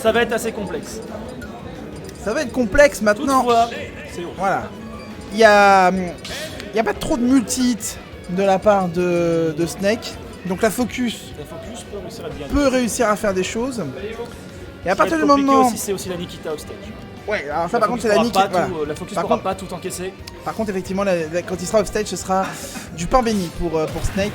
Ça va être assez complexe. Ça va être complexe maintenant. Toutefois, c'est haut. Voilà. Il y a pas trop de multi-hits de la part de Snake. Donc la Focus La Focus peut réussir à bien. peut réussir à faire des choses. Et à partir du compliqué moment... aussi, c'est aussi la Nikita Hostage. Ouais, alors ça par contre c'est la Nick. Voilà. La Focus Par pourra contre- pas tout encaisser. Par contre effectivement quand il sera offstage ce sera du pain béni pour Snake.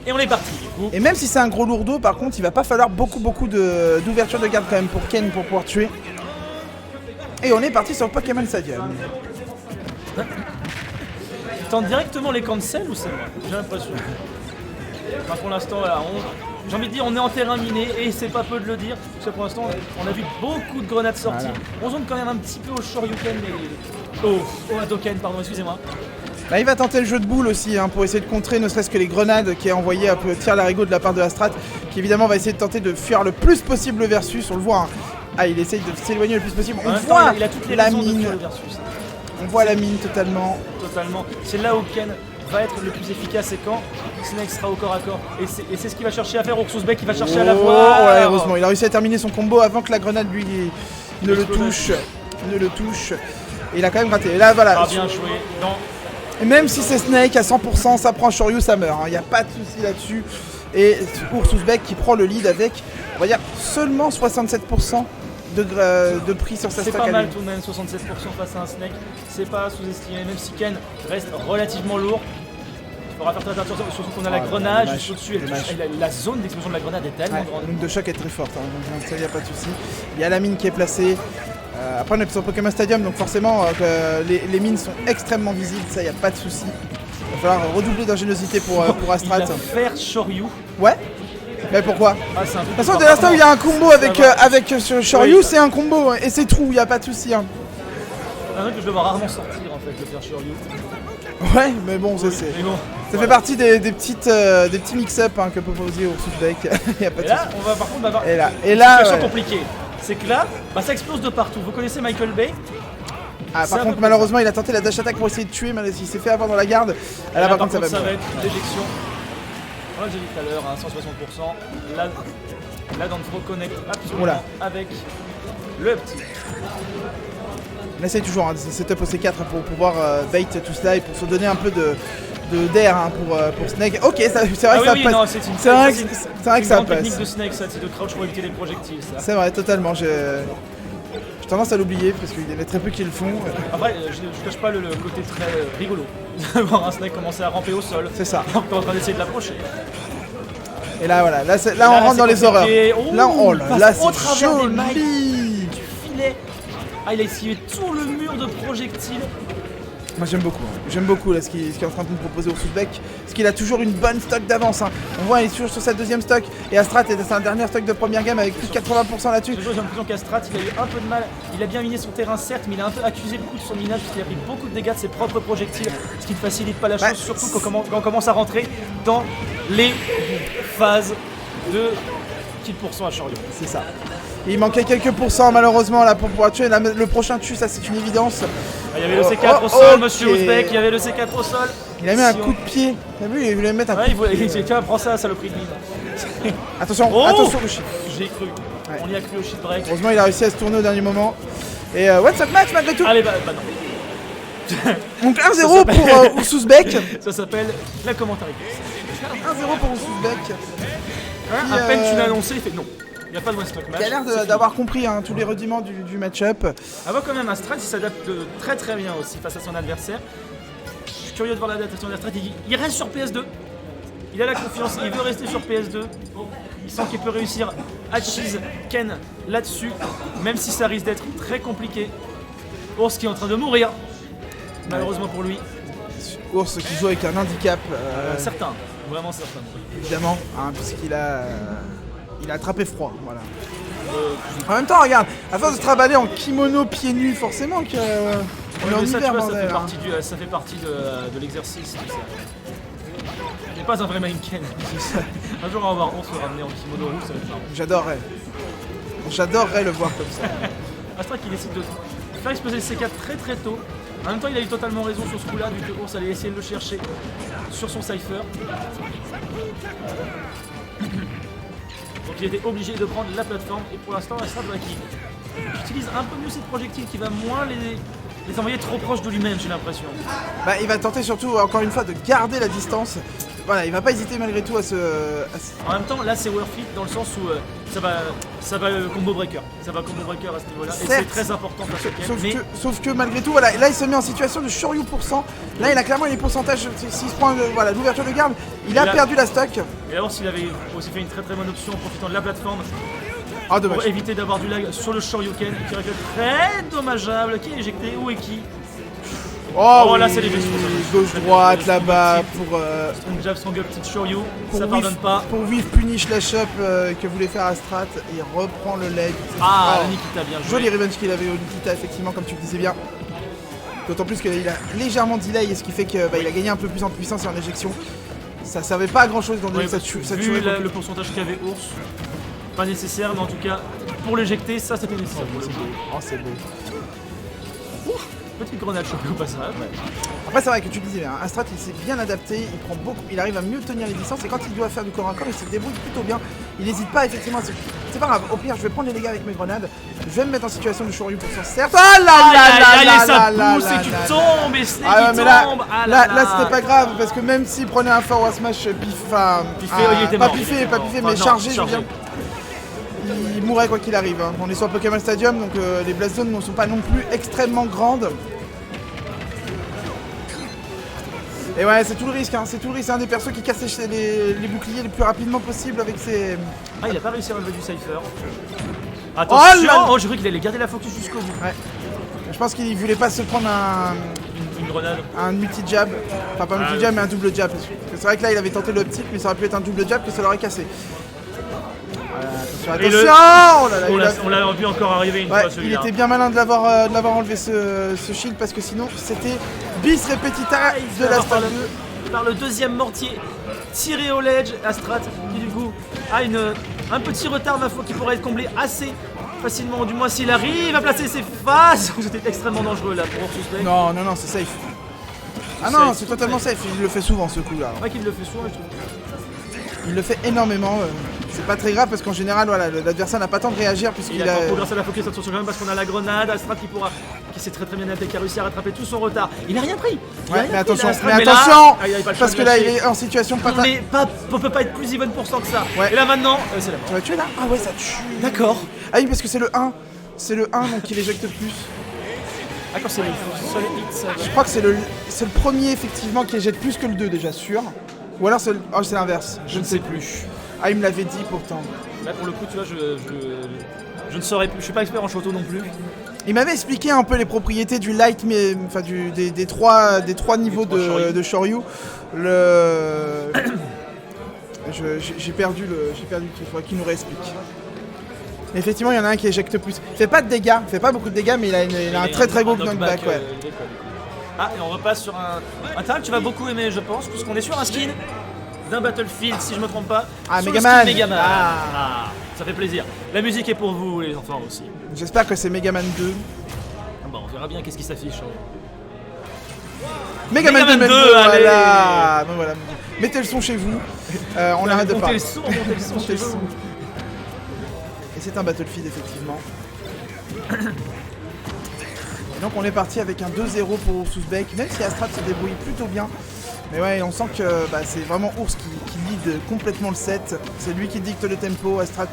Et on est parti du coup. Et même si c'est un gros lourdeau, par contre il va pas falloir beaucoup d'ouverture de garde quand même pour Ken pour pouvoir tuer. Et on est parti sur Pokémon Stadium. Tu tentes directement les cancels ou c'est moi? J'ai l'impression. Enfin, pour l'instant, voilà, j'ai envie de dire on est en terrain miné et c'est pas peu de le dire. Parce que pour l'instant, on a vu beaucoup de grenades sorties. Voilà. On zone quand même un petit peu au Shoryuken mais... au Hadoken, pardon, excusez-moi. Là, il va tenter le jeu de boules aussi hein, pour essayer de contrer ne serait-ce que les grenades qui est envoyé un peu tir larigot de la part de Astrat qui évidemment va essayer de tenter de fuir le plus possible le versus, on le voit. Hein. Ah, il essaye de s'éloigner le plus possible. On En même temps, voit il a toutes les la raisons de mine, fuir le versus. on voit la mine totalement. Totalement. C'est là où Ken va être le plus efficace et quand Snake sera au corps à corps. Et c'est ce qu'il va chercher à faire. Ursus Beck, il va chercher à la voir. Ouais, heureusement, il a réussi à terminer son combo avant que la grenade lui ne le touche. Et il a quand même raté. Et là, voilà. Ah, bien joué. Non. Et même si c'est Snake à 100%, ça prend Shoryu, ça meurt. Il n'y a pas de souci là-dessus. Et Ursus Beck qui prend le lead avec, on va dire, seulement 67% de prix sur sa C'est stock pas à mal lui. tout de même, 67% face à un Snake. C'est pas sous-estimé, même si Ken reste relativement lourd. Il faudra faire très attention, surtout qu'on a la grenade dommage, juste au-dessus. dommage. La zone d'explosion de la grenade est tellement Ouais, grande. l'onde de choc est très forte, hein, donc ça y a pas de souci. Il y a la mine qui est placée. Après on est sur Pokémon Stadium, donc forcément les mines sont extrêmement visibles, ça y a pas de souci. Il va falloir redoubler d'ingéniosité pour Astrat. Il va faire Shoryu. Ouais. Mais pourquoi? Ah, c'est un De toute façon, dès l'instant où il y a un combo avec Shoryu, Oui. c'est un combo hein, et c'est true, il y a pas de souci. Hein. un truc que je vais voir rarement sortir en fait, le faire Shoryu. Ouais, mais bon, ça c'est. Mais bon. Ça fait partie des petits mix-up hein, que peut proposer Ursus Beck. Il y a pas de Et là, souci. on va par contre avoir Et là, une situation ouais. compliquée. C'est que là, bah, ça explose de partout. Vous connaissez Michael Bay? Ah, c'est un par contre, peu malheureusement, il a tenté la dash attack pour essayer de tuer, mais il s'est fait avoir dans la garde. Et Là, par contre, ça va ça bien. va être l'éjection. Voilà, j'ai dit tout à l'heure, hein, 160%. Là, dans le reconnecte absolument Oula. avec le petit. On essaye toujours hein, de setup au C4 pour pouvoir bait tout cela et pour se donner un peu d'air hein, pour Snake. Ok, c'est vrai que ça passe. Non, c'est une, C'est vrai c'est que une- c'est c'est vrai une que ça grande passe. technique de Snake, ça, c'est de crouch pour éviter les projectiles. Ça. C'est vrai, totalement. J'ai tendance à l'oublier parce qu'il y en a très peu qui le font. Après, je cache pas le côté très rigolo de voir un Snake commencer à ramper au sol. C'est ça. On est en train d'essayer de l'approcher. Et là, voilà, là, on rentre c'est dans les horreurs. compliqué. Là, oh là, il là, passe au c'est travers des mailles joli. du filet. Ah, il a essuyé tout le mur de projectiles. Moi j'aime beaucoup, hein. J'aime beaucoup là, ce qu'il est en train de nous proposer Ursus Beck, parce qu'il a toujours une bonne stock d'avance. Hein. On voit il est toujours sur sa deuxième stock, et Astrat est sa dernière stock de première gamme avec plus de 80% là-dessus. J'ai l'impression qu'Astrat, il a eu un peu de mal. Il a bien miné son terrain, certes, mais il a un peu accusé le coup de son minage, puisqu'il a pris beaucoup de dégâts de ses propres projectiles, ce qui ne facilite pas la chose, Ouais. surtout quand on commence à rentrer dans les phases de kill % à Shoryu. C'est ça. Et il manquait quelques pourcents malheureusement là pour pouvoir tuer. Là, le prochain tue, ça c'est une évidence. Ah, il y avait le C4 au sol, ok. monsieur Ouzbek, il y avait le C4 au sol. Il a mis un Si on- coup de pied. T'as vu, il voulait mettre un Ouais, coup il de voulait. pied. Tiens, prends ça, saloperie de mine. Attention, Oh attention Rushi. J'ai cru. On y a cru au shit break. Heureusement il a réussi à se tourner au dernier moment. Et what's up match malgré tout. Allez, bah non. Donc 1-0 s'appelle- pour Ursus Beck. Ça s'appelle la commentaire. 1-0 pour Ursus Beck. Hein, à peine tu l'as annoncé, il fait non. Il n'y a pas de one stock match. Qui a l'air c'est fini. d'avoir compris hein, tous les rudiments du match-up. Avant quand même un strat, il s'adapte très très bien aussi face à son adversaire. Je suis curieux de voir l'adaptation de la strat. Il reste sur PS2. Il a la confiance, il veut rester sur PS2. Il sent qu'il peut réussir à cheese Ken là-dessus, même si ça risque d'être très compliqué. Ours qui est en train de mourir, malheureusement pour lui. Ours qui joue avec un handicap, Certain, vraiment certain. évidemment, hein, puisqu'il a, il a attrapé froid. Voilà. En même temps, regarde, à force de se travailler en kimono pieds nus, forcément que on est en Mais ça, tu hiver, vois, bordel, hein. ça fait partie de l'exercice. tout ça. Il n'est pas un vrai main Ken. Un jour, on va voir Ours se ramener en kimono rouge, ça va être marrant. J'adorerais. J'adorerais le voir comme ça. Astra qui décide de faire exploser le C4 très très tôt. En même temps, il a eu totalement raison sur ce coup-là, vu que Ours allait essayer de le chercher sur son Cypher. Donc il était obligé de prendre la plateforme. Et pour l'instant, Astrat qui utilise un peu mieux ses projectiles, qui va moins les envoyer trop proches de lui-même, j'ai l'impression. Bah, il va tenter surtout, encore une fois, de garder la distance. Voilà, il va pas hésiter malgré tout à se... En même temps, là c'est worth it dans le sens où ça va combo breaker. Ça va combo breaker à ce niveau-là. Et c'est très important pour ce game. Sauf que malgré tout, voilà, là il se met en situation de Shoryu %. Là il a clairement les pourcentages, s'il se prend voilà, l'ouverture de garde, il a perdu la stock. Et alors s'il avait aussi fait une très bonne option en profitant de la plateforme dommage. pour éviter d'avoir du lag sur le Shoryuken qui aurait pu être très dommageable, qui est éjecté, où est qui. Oh, là oui, c'est les gestions. gauche-droite là-bas pour... Strong jab, strong up, petite Shoryu, ça pardonne pas. Pour Whiff punish la shop que voulait faire Astrat, et il reprend le leg. Ah, Nikita bien joué. Joli revenge qu'il avait au Nikita, effectivement, comme tu le disais bien. D'autant plus qu'il a légèrement delay, et ce qui fait qu'il a gagné un peu plus en puissance et en éjection. Ça servait pas à grand chose dans cette vu le pourcentage qu'avait Ours, pas nécessaire, mais en tout cas, pour l'éjecter, ça c'était nécessaire. Oh, c'est beau. Petite grenade chopée au passage. Après c'est vrai que tu le disais, hein, Astrat il s'est bien adapté, il arrive à mieux tenir les distances et quand il doit faire du corps à corps il se débrouille plutôt bien. Il n'hésite pas effectivement à se... C'est pas grave, au pire je vais prendre les dégâts avec mes grenades, je vais me mettre en situation de Shoryu pour s'en certes. Oh là là ça pousse et tu tombes et Snake qui tombe. Là c'était pas grave parce que même s'il prenait un forward smash mais chargé je veux dire. Il mourrait quoi qu'il arrive. Hein. On est sur Pokémon Stadium, donc les blast zones ne sont pas non plus extrêmement grandes. Et ouais, c'est tout le risque. Hein. C'est tout le risque. C'est un des persos qui casse les boucliers les plus rapidement possible avec ses... Ah, il a pas réussi à relever du Cypher. Attention, je croyais qu'il allait garder la focus jusqu'au bout. Ouais. Je pense qu'il voulait pas se prendre une grenade. Un multi-jab. Enfin, pas un multi-jab, mais un double jab. C'est vrai que là, il avait tenté l'optique, mais ça aurait pu être un double jab que ça l'aurait cassé. On l'a vu encore arriver une fois celui-là. Il était bien malin de l'avoir enlevé ce shield parce que sinon c'était bis repetita de l'Astrat 2. Par le deuxième mortier tiré au ledge, Astrat qui du coup a un petit retard ma foi qui pourrait être comblé assez facilement, du moins s'il arrive à placer ses phases. C'était extrêmement dangereux là pour Suspect. Non, c'est safe. Ah non, c'est totalement safe, il le fait souvent ce coup là. C'est vrai qu'il le fait souvent je trouve. Il le fait énormément. C'est pas très grave parce qu'en général, voilà, l'adversaire n'a pas le temps de réagir puisqu'il a. Pour grâce à la focus, attention quand même parce qu'on a la grenade, Astrat qui s'est très bien attaqué, qui a réussi à rattraper tout son retard. Il a rien pris. Mais attention, parce que là, il est en situation pas. Mais on peut pas être plus even % que ça. Ouais. Et là maintenant, c'est la mort. Tu vas tuer là? Ah ouais, ça tue. D'accord. Ah oui, parce que c'est le 1. C'est le 1 donc il éjecte plus. Ah quand c'est le hit, je crois que c'est le premier effectivement qui éjecte plus que le 2 déjà sûr. Ou alors c'est l'inverse. Je ne sais plus. Ah, il me l'avait dit pourtant. Là pour le coup, tu vois, je ne saurais plus. Je suis pas expert en Shoto non plus. Il m'avait expliqué un peu les propriétés du light, mais enfin des trois niveaux de Shoryu. J'ai perdu le truc. Il faudrait qu'il nous réexplique. Effectivement, il y en a un qui éjecte plus. Il fait pas de dégâts, il fait pas beaucoup de dégâts, mais il a un très gros knockback. Ouais. Ah, et on repasse sur un terrain que tu vas beaucoup aimer, je pense, puisqu'on est sur un skin d'un Battlefield, si je me trompe pas. Ah, Megaman. Ça fait plaisir. La musique est pour vous, les enfants aussi. J'espère que c'est Megaman 2. Bon, on verra bien qu'est-ce qui s'affiche. Hein. Megaman 2, voilà. Bon, voilà. Mettez le son chez vous. On arrête de parler. Montez le son chez vous. Et c'est un Battlefield, effectivement. Et donc on est parti avec un 2-0 pour Oursusbek, même si Astrat se débrouille plutôt bien. Mais ouais, on sent que c'est vraiment Ours qui lead complètement le set. C'est lui qui dicte le tempo, Astrat.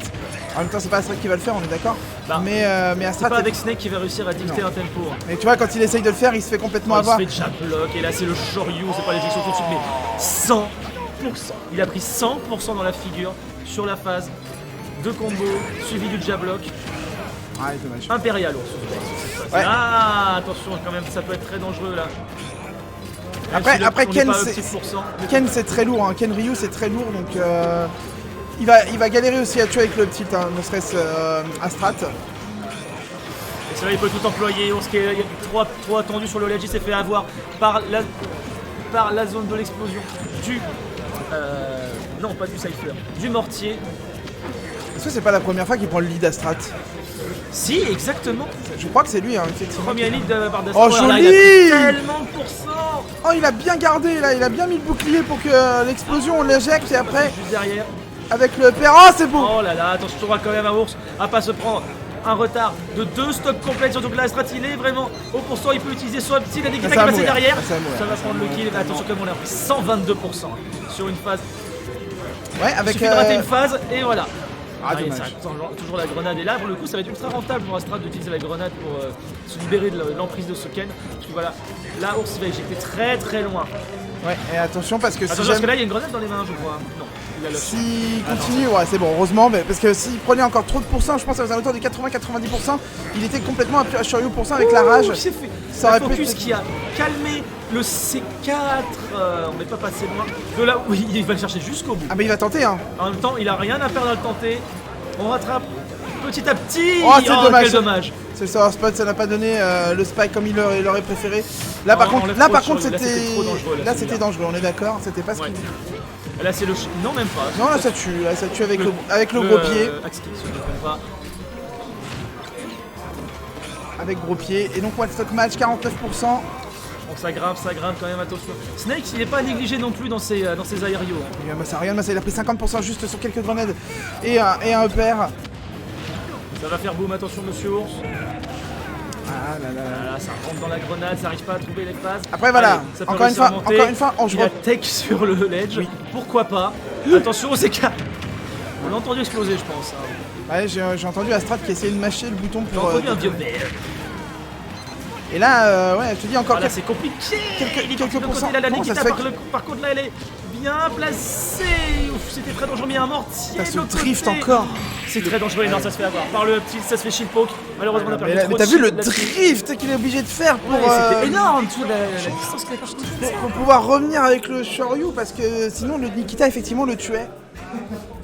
En même temps, c'est pas Astrat qui va le faire, on est d'accord. Mais Astrat. C'est pas avec Snake qui va réussir à dicter un tempo. Mais tu vois, quand il essaye de le faire, il se fait complètement avoir. Il se fait jab block, et là c'est le Shoryu, c'est pas l'éjection tout de suite, mais 100%. Il a pris 100% dans la figure sur la phase de combo, suivi du jab block. Ah, dommage. Impérial Ours. Ouais. Ah, attention, quand même, ça peut être très dangereux là. Après Ken c'est très lourd, hein. Ken Ryu c'est très lourd donc il va galérer aussi à tuer avec le petit, hein, ne serait-ce Astrat. Et c'est là il peut tout employer, Ours qui est trop attendu sur le ledge, il s'est fait avoir par la zone de l'explosion du... non pas du Cypher, du mortier. Est-ce que c'est pas la première fois qu'il prend le lead Astrat? Si, exactement. Je crois que c'est lui, hein, effectivement. Premier lead de par Astrat. Oh, joli! Là, il a pris tellement de pourcents. Oh, il a bien gardé, là, il a bien mis le bouclier pour que l'explosion, on l'éjecte et après... Juste derrière. avec le père. Oh, c'est beau. Oh là là, attention quand même à Ours à pas se prendre un retard de 2 stocks complètes, surtout que la strat il est vraiment au pourcent, il peut utiliser soit s'il a des Nikita qui va passent mourir. derrière, Ça va mourir. ça va prendre le kill, mais attention comme on l'a pris 122% sur une phase. Ouais, Il avec. suffit de rater une phase et voilà. Ah, Allez, dommage. toujours la grenade est là, pour le coup ça va être ultra rentable pour Astrat d'utiliser la grenade pour se libérer de l'emprise de ce Ken. Parce que voilà, là Ours il va éjecter très très loin. Ouais, et attention parce que si Attention parce que jamais. là il y a une grenade dans les mains je crois. Non, il a le. S'il continue, ouais, c'est bon, heureusement, mais parce que s'il prenait encore trop de pourcents, je pense à un autour de 80-90%, il était complètement à Shoryu % avec la rage. C'est fait. Ça La aurait pu focus être- qui a calmé le C4, on n'est pas passé loin. De là, oui, il va le chercher jusqu'au bout. Ah, mais il va tenter, hein. En même temps, il a rien à perdre à le tenter. On rattrape petit à petit. Oh, c'est dommage. Quel dommage. C'est le Sour Spot, ça n'a pas donné le spike comme il aurait préféré. Là, par Non, contre, enlève là, trop par de contre, choses. Là, c'était trop dangereux, c'était. là, Là, c'était celui-là. dangereux, on est d'accord. C'était pas ce Ouais. qu'il. Là, c'est le. Non, même pas. Non, là, ça tue avec le gros pied. Axe kick, si je ne me trompe pas. Avec gros pied. Et donc, one stock match, 49%. Bon, ça grimpe quand même, attention. Snake, il n'est pas négligé non plus dans ses aérios. Regarde Massa, il a pris 50% juste sur quelques grenades et un upper. Ça va faire boum, attention, monsieur Ours. Ah là là. Voilà, ça rentre dans la grenade, ça n'arrive pas à trouver les phases. Après, voilà. Allez, ça peut Encore réussir à monter. une fois, on joue. Il a tech sur le ledge, pourquoi pas. Attention, c'est cas. On l'a entendu exploser, je pense. Hein. Ouais, j'ai entendu Astrat qui essayait de mâcher le bouton J'ai pour. entendu un vieux verre. Et là, ouais, je te dis encore Ah là, c'est compliqué. Il est quelques parti de l'autre pourcents. côté, là, la Comment ça Nikita, se fait par contre, là, elle est bien placée. Ouf, c'était très dangereux, mais il y a un mortier. Ça de se l'autre drift côté. encore. C'est très dangereux, et non, ça se fait avoir. Par le petit, ça se fait shield poke. Malheureusement, on a perdu Mais trop t'as de vu le shield là-dessus. drift qu'il est obligé de faire pour, Ouais, c'était énorme, tu vois, la distance qu'il a parcourue. pour pouvoir revenir avec le Shoryu parce que sinon le Nikita effectivement le tuait.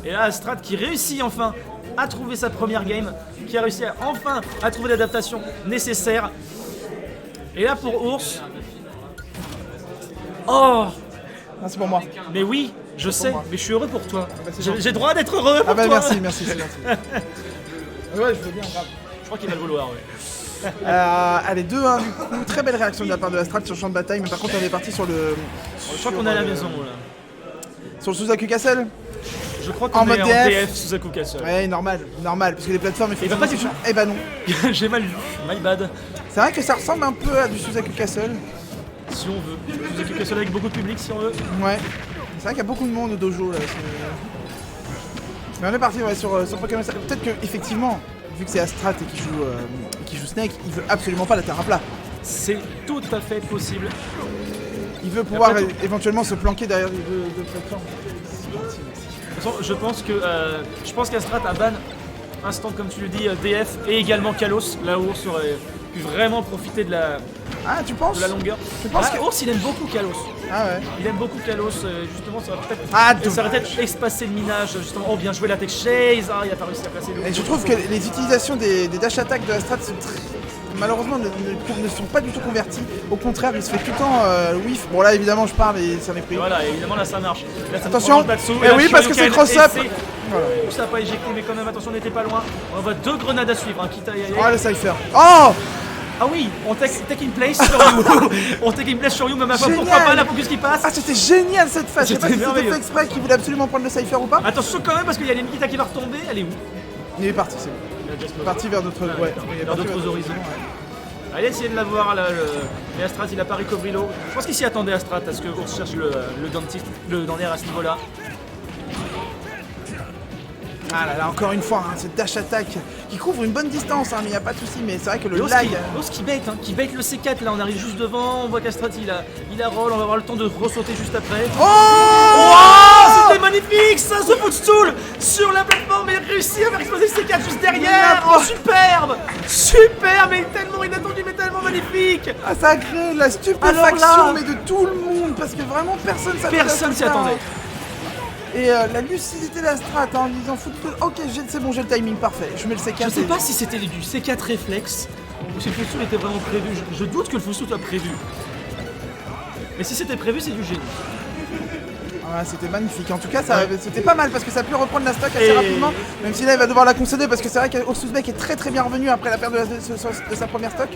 Et là, Astrat qui réussit enfin à trouver sa première game, qui a réussi enfin à trouver l'adaptation nécessaire. Et là pour Ours. Oh, Ah, c'est pour moi. mais oui, je sais, moi. mais je suis heureux pour toi. bah, c'est J'ai gentil. j'ai droit d'être heureux pour Ah bah toi. merci, c'est gentil. Ouais, je veux bien, grave. Je crois qu'il va le vouloir, ouais. Allez, 2-1 du coup, très belle réaction de la part de Astrat sur le champ de bataille, mais par contre on est parti sur le. Je crois qu'on est à la maison, là. Sur le Suzaku Castle. Je crois En qu'on mode est en DF. DF sous Aku Castle. Ouais, normal, parce que les plateformes Il va pas du tout. Eh bah non. J'ai mal vu, my bad. C'est vrai que ça ressemble un peu à du Suzaku Castle. Si on veut. Sous Aku Castle avec beaucoup de public, si on veut. Ouais. C'est vrai qu'il y a beaucoup de monde au dojo là. Mais on est parti ouais, sur Pokémon. Peut-être que effectivement, vu que c'est Astrat et qu'il joue Snake, il veut absolument pas la terre à plat. C'est tout à fait possible. Il veut pouvoir après, éventuellement se planquer derrière les deux plateformes. De toute façon, je pense qu'Astrat a ban instant, comme tu le dis, DF et également Kalos. Là où Ours aurait pu vraiment profiter de la Ah, tu penses longueur. Tu penses Ah, que- Ours, il aime beaucoup Kalos. Ah ouais. Il aime beaucoup Kalos. Justement, ça aurait peut-être Ah, ça aurait peut-être espacé le minage. Justement, oh, bien joué la tech chase. Ah, il a pas réussi à placer le. Et je trouve que les utilisations des dash attack de Astrat sont malheureusement ne sont pas du tout converties. Au contraire, il se fait tout le temps whiff. Bon là évidemment je parle et ça m'est pris. Et voilà, évidemment, là ça marche. Là, ça Attention. nous prend dans le Eh Datsu, oui, là, parce que c'est Shoryuken, cross-up. et c'est- Voilà. Ça n'a pas éjecté, mais quand même, attention, on n'était pas loin. On voit 2 grenades à suivre, hein, quitte à y aller. Oh le cypher. Oh Ah oui, on take in place sur you. On take in place sur you, mais ma foi, pourquoi Génial. pas la focus qui passe. Ah c'était génial cette phase. Je sais pas si C'était c'était merveilleux. fait exprès qu'il voulait absolument prendre le cypher ou pas. Attention quand même, parce qu'il y a l'Enikita qui va retomber. Elle est où? Il est parti, c'est bon. Il a déjà Il est parti vers d'autres. Ouais, il est vers parti d'autres horizons. Allez, essayez de l'avoir là. Mais Astrat, il a pas Recobrilo. Je pense qu'il s'y attendait, Astrat, parce que Ours cherche le dentiste, le dentaire à ce niveau-là. Ah là là, encore une fois, hein, cette dash attack qui couvre une bonne distance, hein, mais il n'y a pas de souci. Mais c'est vrai que le Et Ours lag. qui bait, hein, qui bait le C4 là. On arrive juste devant. On voit qu'Astrat il a roll. On va avoir le temps de ressauter juste après. Oh Oh, c'était magnifique ça, ce footstool sur la plateforme et réussi à faire exploser le C4 juste derrière. Oh, superbe, superbe, mais tellement inattendu, mais tellement magnifique. Ah, ça a créé la stupéfaction, Alors là- mais de tout le monde, parce que vraiment personne s'attendait. Personne à s'y ça. attendait. Et la lucidité d'Astrat en disant footstool, ok, c'est bon, j'ai le timing parfait. Je mets le C4. Je sais et- pas si c'était du C4 réflexe ou si le footstool était vraiment prévu. Je doute que le footstool soit prévu. Mais si c'était prévu, c'est du génie. Ah, c'était magnifique. En tout cas, c'était pas mal parce que ça a pu reprendre la stock assez Et- rapidement. Même si là, il va devoir la concéder parce que c'est vrai qu'Ursusbeck est très très bien revenu après la perte de sa première stock.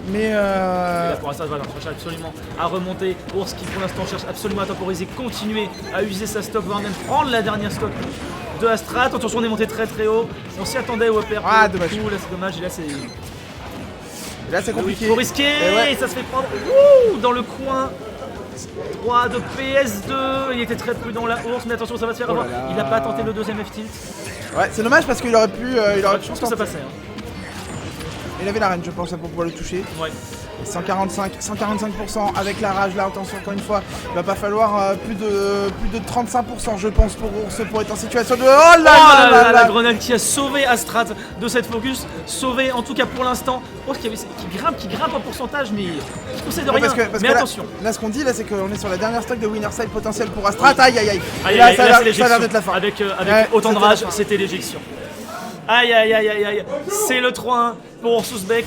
Mais Et là, pour l'instant, voilà, on cherche absolument à remonter. Ours qui pour l'instant cherche absolument à temporiser, continuer à user sa stock, voire même prendre la dernière stock de Astrat. Attention, on est monté très très haut. On s'y attendait au Whopper. Ah, dommage. Là c'est dommage, et là c'est. et là c'est compliqué. Faut risquer, Et ouais. et ça se fait prendre dans le coin. 3 de PS2, il était très prudent la Ours, mais attention ça va se faire Oh là avoir. là. Il n'a pas tenté le deuxième F-tilt. Ouais, c'est dommage parce qu'il aurait pu. Je pense que ça passait. Hein. Il avait la reine, je pense, pour pouvoir le toucher. Ouais. 145% avec la rage là, attention encore une fois, il va pas falloir plus de 35% je pense pour Ours pour être en situation de... Oh là Oh là là la là. grenade qui a sauvé Astrat de cette focus, sauvé en tout cas pour l'instant. Oh, qui grimpe en pourcentage, mais qui possède Ouais, rien. parce Mais que attention. là ce qu'on dit là c'est qu'on est sur la dernière stock de winner side potentiel pour Astrat. Aïe aïe aïe. Aïe, Et là aïe, ça a là, c'est l'air- ça a l'air d'être la fin. Avec Ouais, autant de c'était la rage, fin. c'était l'éjection. Aïe aïe aïe aïe aïe. C'est le 3-1 pour Ursusbeck.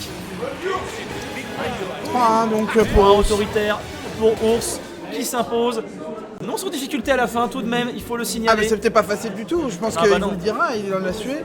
3-1 donc Point pour Ours. autoritaire pour Ours qui s'impose. Non sans difficulté à la fin tout de même, il faut le Ah mais signaler. c'était pas facile du tout, je pense Ah, qu'il bah vous non. le dira, il en a sué.